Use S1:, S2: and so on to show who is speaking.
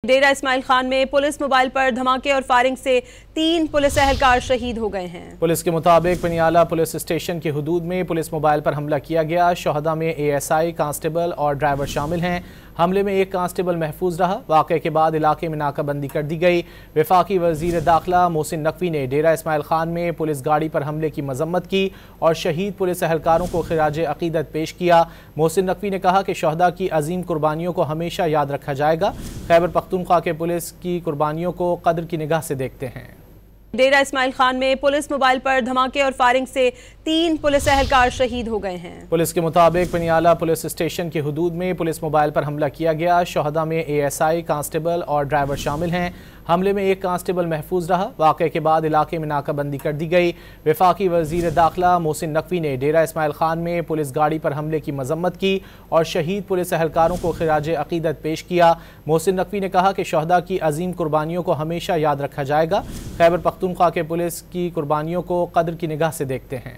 S1: डेरा इस्माइल खान में police mobile पर धमाके और फायरिंग से 3 पुलिस एहलकार शहीद हो गए हैं।
S2: पुलिस के मुताबिक पनियाला पुलिस स्टेशन की हुदूद में पुलिस मोबाइल पर हमला किया गया। शहदा में एएसआई, कांस्टेबल और ड्राइवर शामिल हैं। हमले में एक कांस्टेबल महफूज रहा। वाक़े के बाद इलाके में नाकाबंदी कर दी गई। वफाकी वज़ीर दाखिला मोहसिन नकवी ने डेरा इस्माइल खान में पुलिस गाड़ी पर हमले की मजम्मत की और शहीद पुलिस एहलकारों को खिराज अकीदत पेश किया। मोहसिन नकवी ने कहा कि शहदा की अजीम कुर्बानियों को हमेशा याद रखा जाएगा। खैबर पख्तूनख्वा के पुलिस की कुर्बानियों को कदर की निगाह से देखते हैं।
S1: डेरा इस्माइल खान में पुलिस मोबाइल पर धमाके और फायरिंग से 3 पुलिस एहलकार शहीद हो गए हैं।
S2: पुलिस के मुताबिक पनियाला पुलिस स्टेशन की हुदूद में पुलिस मोबाइल पर हमला किया गया। शहदा में एएसआई, कांस्टेबल और ड्राइवर शामिल हैं। हमले में एक कांस्टेबल महफूज रहा। वाक़े के बाद इलाके में नाकाबंदी कर दी गई। वफाकी वज़ीर दाखिला मोहसिन नकवी ने डेरा इस्माइल खान में पुलिस गाड़ी पर हमले की मजम्मत की और शहीद पुलिस एहलकारों को खिराज अकीदत पेश किया। मोहसिन नकवी ने कहा कि शहदा की अजीम कुर्बानियों को हमेशा याद रखा जाएगा। खैबर पख्तूनख्वा के पुलिस की कुर्बानियों को कदर की निगाह से देखते हैं।